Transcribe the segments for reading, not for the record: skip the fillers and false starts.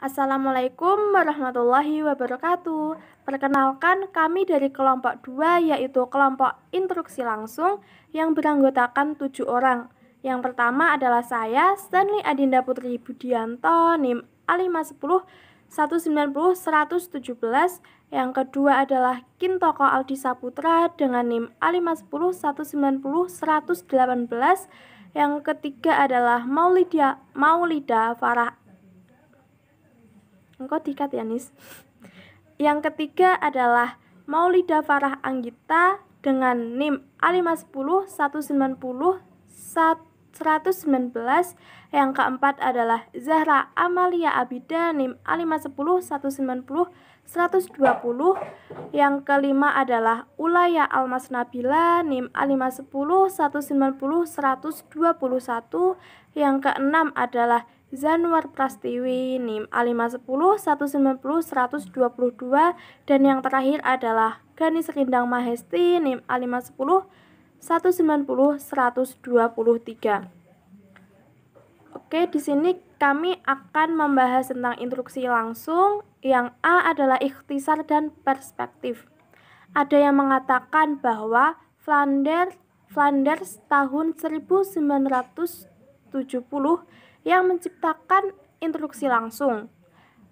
Assalamualaikum warahmatullahi wabarakatuh. Perkenalkan, kami dari kelompok 2 yaitu kelompok instruksi langsung yang beranggotakan 7 orang. Yang pertama adalah saya, Stanley Adinda Putri Budianto, NIM A510 190 117. Yang kedua adalah Kintoko Aldi Saputra dengan NIM A510 190 118. Yang ketiga adalah Maulida Farah. Engkau dikat ya, Nis. Yang ketiga adalah Maulida Farah Anggita dengan NIM A510 190 119. Yang keempat adalah Zahra Amalia Abida NIM A510 190 120. Yang kelima adalah Ulaya Almas Nabila NIM A510 190 121. Yang keenam adalah Zanwar Prastiwi NIM A510 190 122. Dan yang terakhir adalah Ganis Rindang Mahesti NIM A510 190 123. Oke, di sini kami akan membahas tentang instruksi langsung. Yang A adalah ikhtisar dan perspektif. Ada yang mengatakan bahwa Flanders tahun 1970 yang menciptakan instruksi langsung.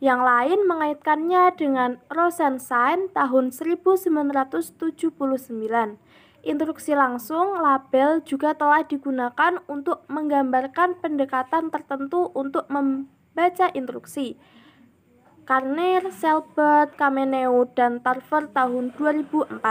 Yang lain mengaitkannya dengan Rosenstein tahun 1979. Instruksi langsung label juga telah digunakan untuk menggambarkan pendekatan tertentu untuk membaca instruksi. Karner, Selbert, Kameneu, dan Tarver tahun 2004.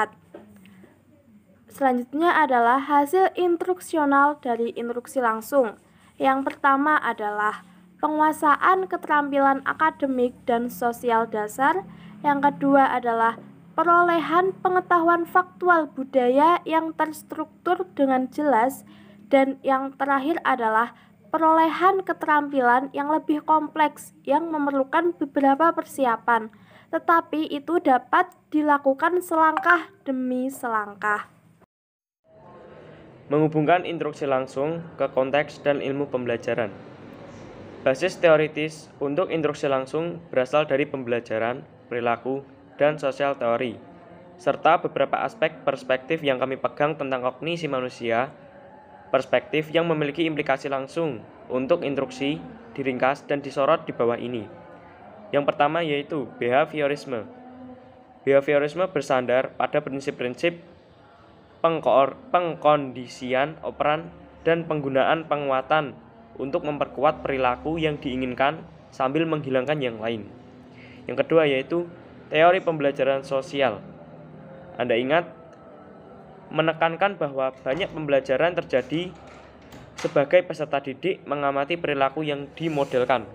Selanjutnya adalah hasil instruksional dari instruksi langsung. Yang pertama adalah penguasaan keterampilan akademik dan sosial dasar. Yang kedua adalah perolehan pengetahuan faktual budaya yang terstruktur dengan jelas. Dan yang terakhir adalah perolehan keterampilan yang lebih kompleks yang memerlukan beberapa persiapan, tetapi itu dapat dilakukan selangkah demi selangkah. Menghubungkan instruksi langsung ke konteks dan ilmu pembelajaran. Basis teoritis untuk instruksi langsung berasal dari pembelajaran, perilaku, dan sosial teori, serta beberapa aspek perspektif yang kami pegang tentang kognisi manusia, perspektif yang memiliki implikasi langsung untuk instruksi, diringkas dan disorot di bawah ini. Yang pertama yaitu behaviorisme. Behaviorisme bersandar pada prinsip-prinsip pengkondisian operan dan penggunaan penguatan untuk memperkuat perilaku yang diinginkan sambil menghilangkan yang lain. Yang kedua yaitu teori pembelajaran sosial. Anda ingat menekankan bahwa banyak pembelajaran terjadi sebagai peserta didik mengamati perilaku yang dimodelkan.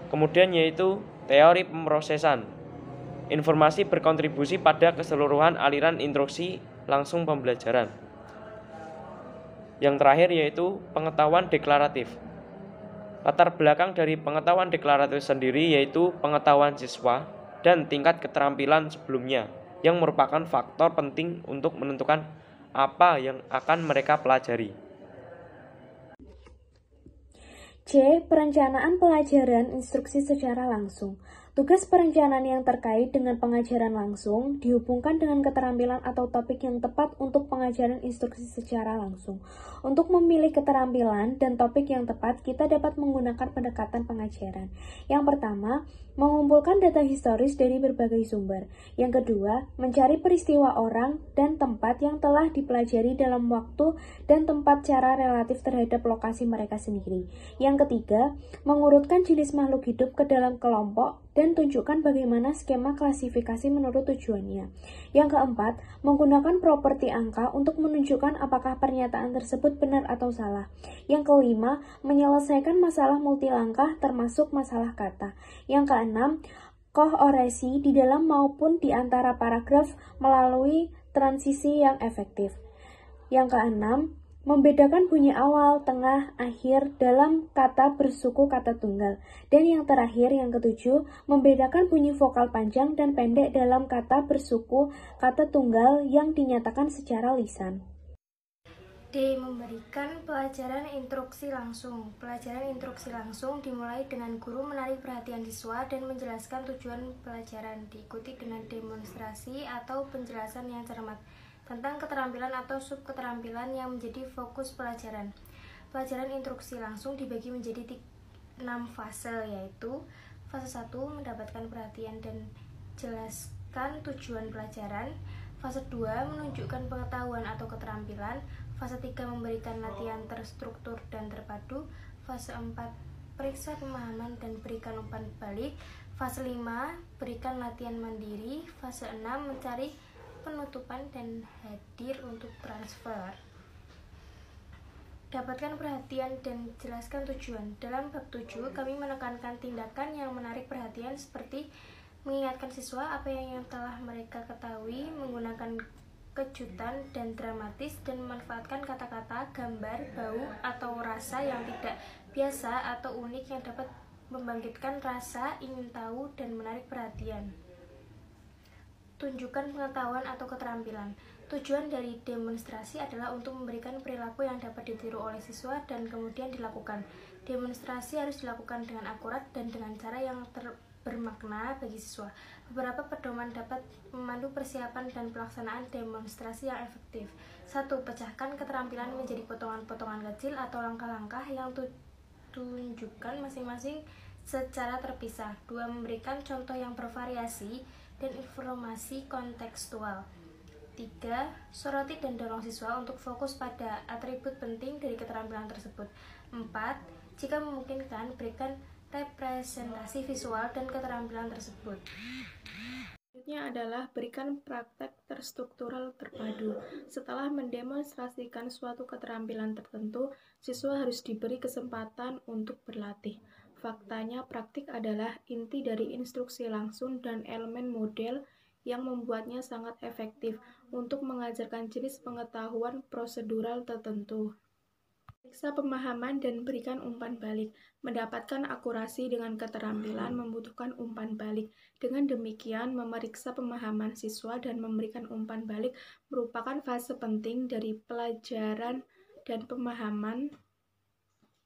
Kemudian yaitu teori pemrosesan. Informasi berkontribusi pada keseluruhan aliran instruksi langsung pembelajaran. Yang terakhir yaitu pengetahuan deklaratif. Latar belakang dari pengetahuan deklaratif sendiri yaitu pengetahuan siswa dan tingkat keterampilan sebelumnya yang merupakan faktor penting untuk menentukan apa yang akan mereka pelajari. C. Perencanaan pelajaran instruksi secara langsung. Tugas perencanaan yang terkait dengan pengajaran langsung dihubungkan dengan keterampilan atau topik yang tepat untuk pengajaran instruksi secara langsung. Untuk memilih keterampilan dan topik yang tepat, kita dapat menggunakan pendekatan pengajaran. Yang pertama, mengumpulkan data historis dari berbagai sumber. Yang kedua, mencari peristiwa orang dan tempat yang telah dipelajari dalam waktu dan tempat secara relatif terhadap lokasi mereka sendiri. Yang ketiga, mengurutkan jenis makhluk hidup ke dalam kelompok dan tunjukkan bagaimana skema klasifikasi menurut tujuannya. Yang keempat, menggunakan properti angka untuk menunjukkan apakah pernyataan tersebut benar atau salah. Yang kelima, menyelesaikan masalah multilangkah termasuk masalah kata. Yang keenam, kooresi di dalam maupun di antara paragraf melalui transisi yang efektif. Yang keenam, membedakan bunyi awal, tengah, akhir dalam kata bersuku kata tunggal. Dan yang terakhir, yang ketujuh, membedakan bunyi vokal panjang dan pendek dalam kata bersuku kata tunggal yang dinyatakan secara lisan. D. Memberikan pelajaran instruksi langsung. Pelajaran instruksi langsung dimulai dengan guru menarik perhatian siswa dan menjelaskan tujuan pelajaran, diikuti dengan demonstrasi atau penjelasan yang cermat tentang keterampilan atau subketerampilan yang menjadi fokus pelajaran. Pelajaran instruksi langsung dibagi menjadi 6 fase, yaitu fase 1 mendapatkan perhatian dan jelaskan tujuan pelajaran, fase 2 menunjukkan pengetahuan atau keterampilan, fase 3 memberikan latihan terstruktur dan terpadu, fase 4 periksa pemahaman dan berikan umpan balik, fase 5 berikan latihan mandiri, fase 6 mencari penutupan dan hadir untuk transfer. Dapatkan perhatian dan jelaskan tujuan. Dalam bab 7, kami menekankan tindakan yang menarik perhatian seperti mengingatkan siswa apa yang telah mereka ketahui, menggunakan kejutan dan dramatis, dan memanfaatkan kata-kata, gambar, bau, atau rasa yang tidak biasa atau unik yang dapat membangkitkan rasa ingin tahu dan menarik perhatian. Tunjukkan pengetahuan atau keterampilan. Tujuan dari demonstrasi adalah untuk memberikan perilaku yang dapat ditiru oleh siswa dan kemudian dilakukan. Demonstrasi harus dilakukan dengan akurat dan dengan cara yang bermakna bagi siswa. Beberapa pedoman dapat memandu persiapan dan pelaksanaan demonstrasi yang efektif. 1. Pecahkan keterampilan menjadi potongan-potongan kecil atau langkah-langkah yang tunjukkan masing-masing secara terpisah. 2. Memberikan contoh yang bervariasi dan informasi kontekstual. 3. Soroti dan dorong siswa untuk fokus pada atribut penting dari keterampilan tersebut. 4. Jika memungkinkan, berikan representasi visual dan keterampilan tersebut. Selanjutnya adalah berikan praktek terstruktural terpadu. Setelah mendemonstrasikan suatu keterampilan tertentu, siswa harus diberi kesempatan untuk berlatih. Faktanya, praktik adalah inti dari instruksi langsung dan elemen model yang membuatnya sangat efektif untuk mengajarkan jenis pengetahuan prosedural tertentu. Periksa pemahaman dan berikan umpan balik. Mendapatkan akurasi dengan keterampilan membutuhkan umpan balik. Dengan demikian, memeriksa pemahaman siswa dan memberikan umpan balik merupakan fase penting dari pelajaran dan pemahaman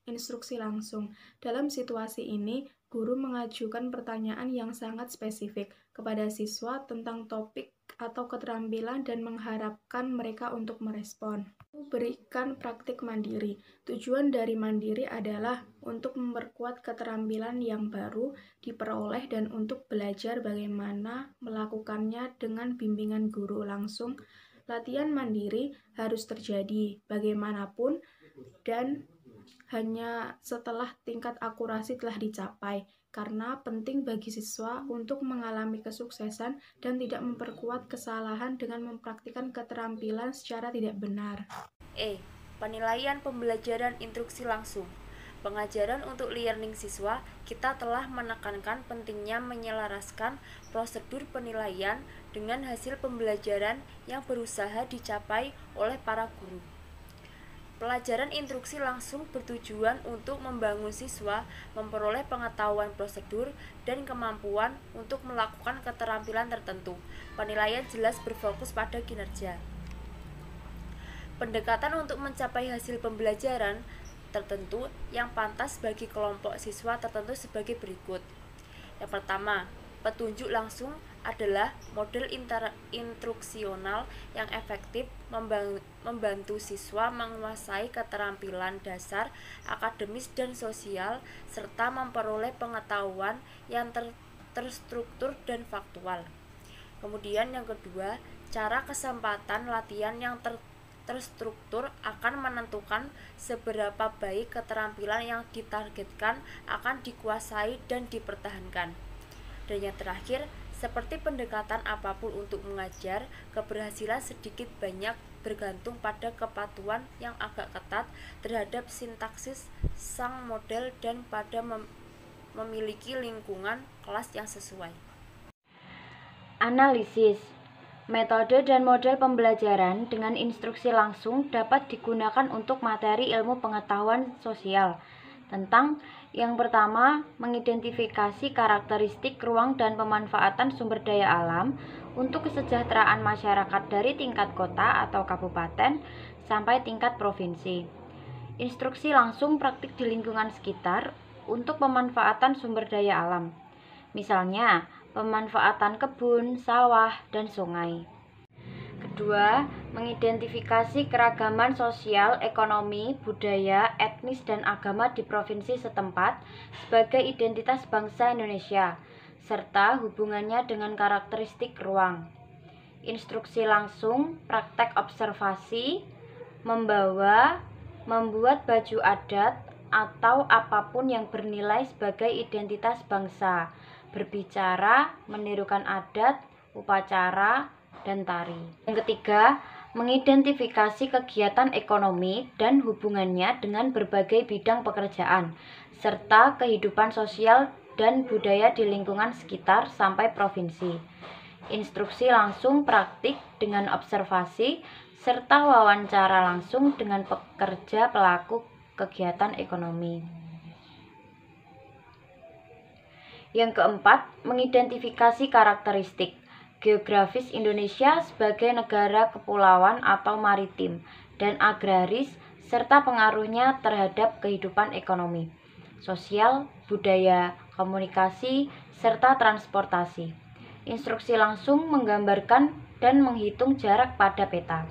instruksi langsung. Dalam situasi ini, guru mengajukan pertanyaan yang sangat spesifik kepada siswa tentang topik atau keterampilan dan mengharapkan mereka untuk merespon. Berikan praktik mandiri. Tujuan dari mandiri adalah untuk memperkuat keterampilan yang baru diperoleh dan untuk belajar bagaimana melakukannya dengan bimbingan guru langsung. Latihan mandiri harus terjadi bagaimanapun dan hanya setelah tingkat akurasi telah dicapai, karena penting bagi siswa untuk mengalami kesuksesan dan tidak memperkuat kesalahan dengan mempraktikkan keterampilan secara tidak benar. E. Penilaian pembelajaran instruksi langsung. Pengajaran untuk learning siswa, kita telah menekankan pentingnya menyelaraskan prosedur penilaian dengan hasil pembelajaran yang berusaha dicapai oleh para guru. Pelajaran instruksi langsung bertujuan untuk membangun siswa memperoleh pengetahuan prosedur dan kemampuan untuk melakukan keterampilan tertentu. Penilaian jelas berfokus pada kinerja. Pendekatan untuk mencapai hasil pembelajaran tertentu yang pantas bagi kelompok siswa tertentu sebagai berikut. Yang pertama, petunjuk langsung adalah model instruksional yang efektif membantu siswa menguasai keterampilan dasar akademis dan sosial serta memperoleh pengetahuan yang terstruktur dan faktual. Kemudian yang kedua, cara kesempatan latihan yang terstruktur akan menentukan seberapa baik keterampilan yang ditargetkan akan dikuasai dan dipertahankan. Dan yang terakhir, seperti pendekatan apapun untuk mengajar, keberhasilan sedikit banyak bergantung pada kepatuhan yang agak ketat terhadap sintaksis sang model dan pada memiliki lingkungan kelas yang sesuai. Analisis. Metode dan model pembelajaran dengan instruksi langsung dapat digunakan untuk materi ilmu pengetahuan sosial tentang yang pertama, mengidentifikasi karakteristik ruang dan pemanfaatan sumber daya alam untuk kesejahteraan masyarakat dari tingkat kota atau kabupaten sampai tingkat provinsi. Instruksi langsung praktik di lingkungan sekitar untuk pemanfaatan sumber daya alam. Misalnya, pemanfaatan kebun, sawah, dan sungai. Kedua, mengidentifikasi keragaman sosial, ekonomi, budaya, etnis, dan agama di provinsi setempat sebagai identitas bangsa Indonesia, serta hubungannya dengan karakteristik ruang. Instruksi langsung, praktek observasi, membuat baju adat, atau apapun yang bernilai sebagai identitas bangsa, berbicara, menirukan adat, upacara, dan tari. Yang ketiga, mengidentifikasi kegiatan ekonomi dan hubungannya dengan berbagai bidang pekerjaan, serta kehidupan sosial dan budaya di lingkungan sekitar sampai provinsi. Instruksi langsung praktik dengan observasi, serta wawancara langsung dengan pekerja pelaku kegiatan ekonomi. Yang keempat, mengidentifikasi karakteristik geografis Indonesia sebagai negara kepulauan atau maritim dan agraris, serta pengaruhnya terhadap kehidupan ekonomi, sosial, budaya, komunikasi, serta transportasi. Instruksi langsung menggambarkan dan menghitung jarak pada peta.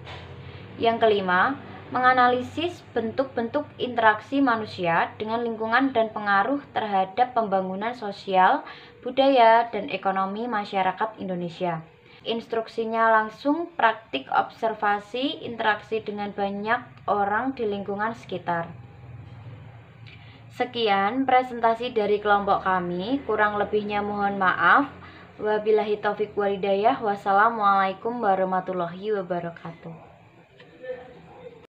Yang kelima, menganalisis bentuk-bentuk interaksi manusia dengan lingkungan dan pengaruh terhadap pembangunan sosial, budaya, dan ekonomi masyarakat Indonesia. Instruksinya langsung praktik observasi interaksi dengan banyak orang di lingkungan sekitar. Sekian presentasi dari kelompok kami, kurang lebihnya mohon maaf. Wabillahi taufik walhidayah. Wassalamualaikum warahmatullahi wabarakatuh.